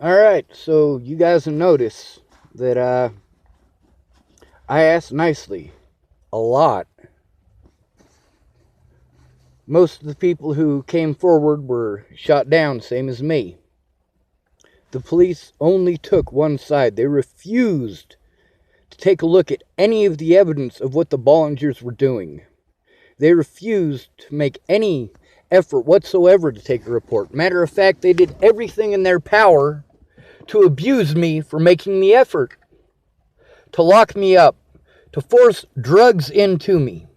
Alright, so you guys will notice that I asked nicely a lot. Most of the people who came forward were shot down, same as me. The police only took one side. They refused to take a look at any of the evidence of what the Bollingers were doing. They refused to make any effort whatsoever to take a report. Matter of fact, they did everything in their power to abuse me for making the effort, to lock me up, to force drugs into me.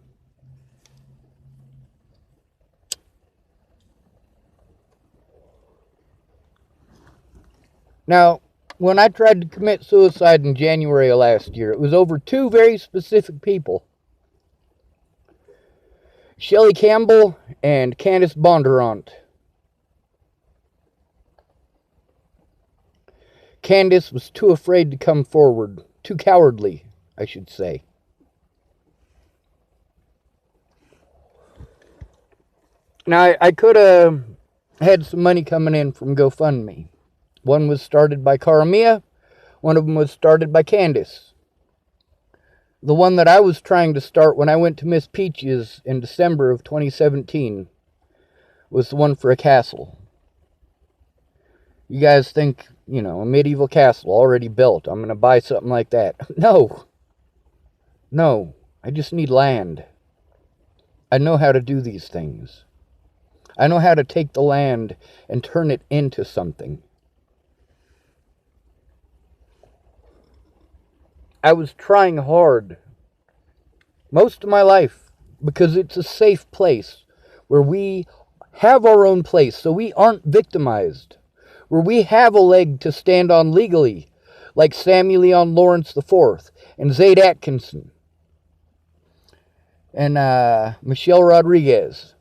Now, when I tried to commit suicide in January of last year, it was over two very specific people. Shelley Campbell and Candace Bondurant. Candace was too afraid to come forward. Too cowardly, I should say. Now, I could have had some money coming in from GoFundMe. One was started by Karamia. One of them was started by Candace. The one that I was trying to start when I went to Miss Peach's in December of 2017 was the one for a castle. You guys think, a medieval castle already built, I'm going to buy something like that. No. No. I just need land. I know how to do these things. I know how to take the land and turn it into something. I was trying hard most of my life because it's a safe place where we have our own place so we aren't victimized, where we have a leg to stand on legally, like Sammy Leon Lawrence IV and Zaid Atkinson and Michelle Rodriguez.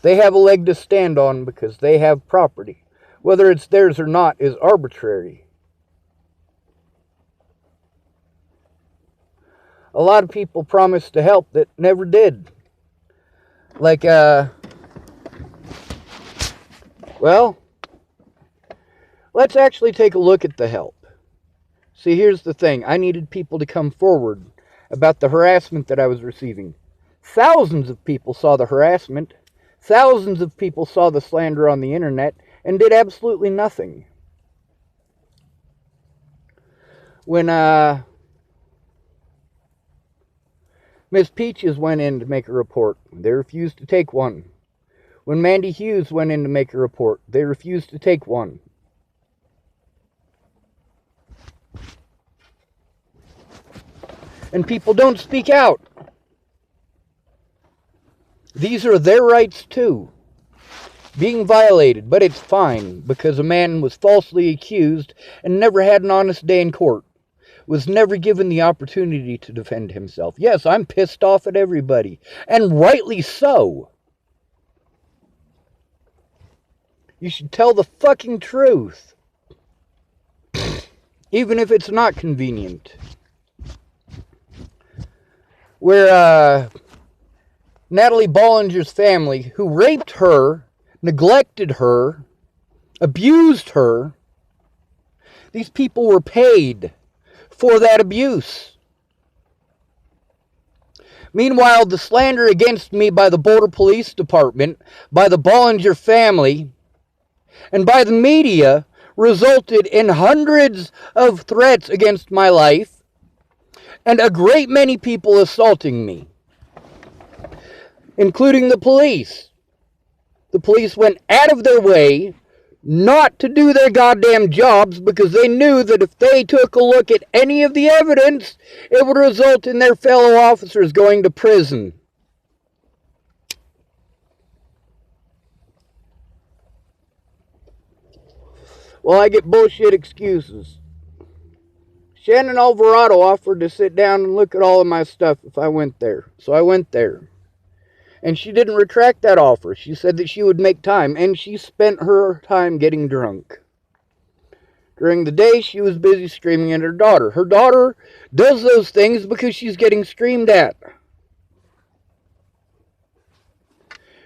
They have a leg to stand on because they have property. Whether it's theirs or not is arbitrary. A lot of people promised to help that never did. Like, let's actually take a look at the help. See, here's the thing. I needed people to come forward about the harassment that I was receiving. Thousands of people saw the harassment. Thousands of people saw the slander on the internet and did absolutely nothing. When, Miss Peaches went in to make a report. They refused to take one. When Mandy Hughes went in to make a report, they refused to take one. And people don't speak out. These are their rights too, being violated, but it's fine because a man was falsely accused and never had an honest day in court. Was never given the opportunity to defend himself. Yes, I'm pissed off at everybody, and rightly so. You should tell the fucking truth, even if it's not convenient. Where Natalie Bollinger's family, who raped her, neglected her, abused her, these people were paid for that abuse. Meanwhile, the slander against me by the Border Police Department, by the Bollinger family, and by the media resulted in hundreds of threats against my life and a great many people assaulting me, including the police. The police went out of their way not to do their goddamn jobs because they knew that if they took a look at any of the evidence, it would result in their fellow officers going to prison. Well, I get bullshit excuses. Shannon Alvarado offered to sit down and look at all of my stuff if I went there. So I went there. And she didn't retract that offer. She said that she would make time, and she spent her time getting drunk. During the day, she was busy screaming at her daughter. Her daughter does those things because she's getting screamed at.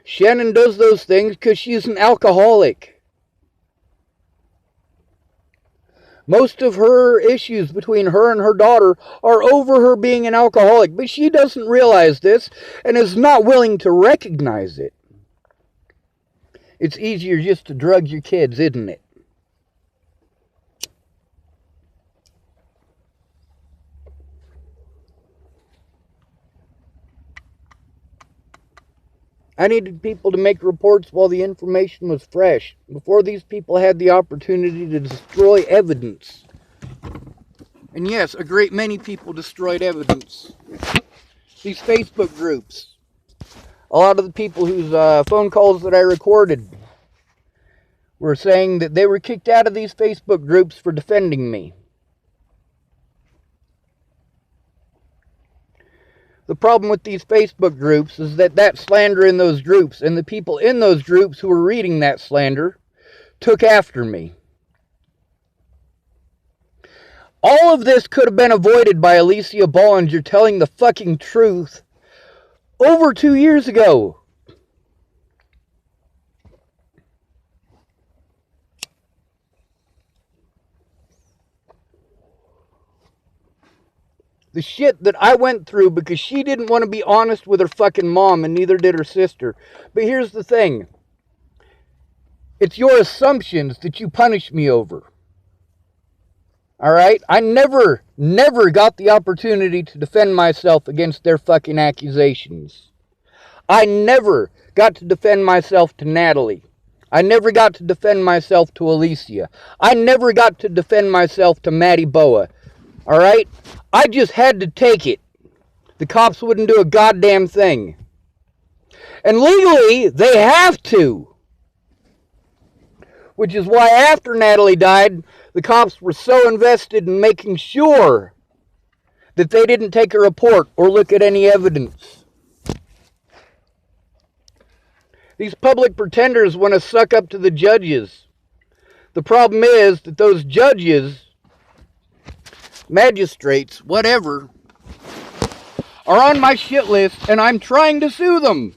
Shannon does those things because she's an alcoholic. Most of her issues between her and her daughter are over her being an alcoholic, but she doesn't realize this and is not willing to recognize it. It's easier just to drug your kids, isn't it? I needed people to make reports while the information was fresh, before these people had the opportunity to destroy evidence. And yes, a great many people destroyed evidence. These Facebook groups. A lot of the people whose phone calls that I recorded were saying that they were kicked out of these Facebook groups for defending me. The problem with these Facebook groups is that slander in those groups and the people in those groups who were reading that slander took after me. All of this could have been avoided by Alicia Bollinger telling the fucking truth over 2 years ago. The shit that I went through because she didn't want to be honest with her fucking mom, and neither did her sister. But here's the thing. It's your assumptions that you punish me over. Alright? I never got the opportunity to defend myself against their fucking accusations. I never got to defend myself to Natalie. I never got to defend myself to Alicia. I never got to defend myself to Maddie Boa. Alright? I just had to take it. The cops wouldn't do a goddamn thing. And legally, they have to. Which is why after Natalie died, the cops were so invested in making sure that they didn't take a report or look at any evidence. These public pretenders want to suck up to the judges. The problem is that those judges, magistrates, whatever, are on my shit list and I'm trying to sue them.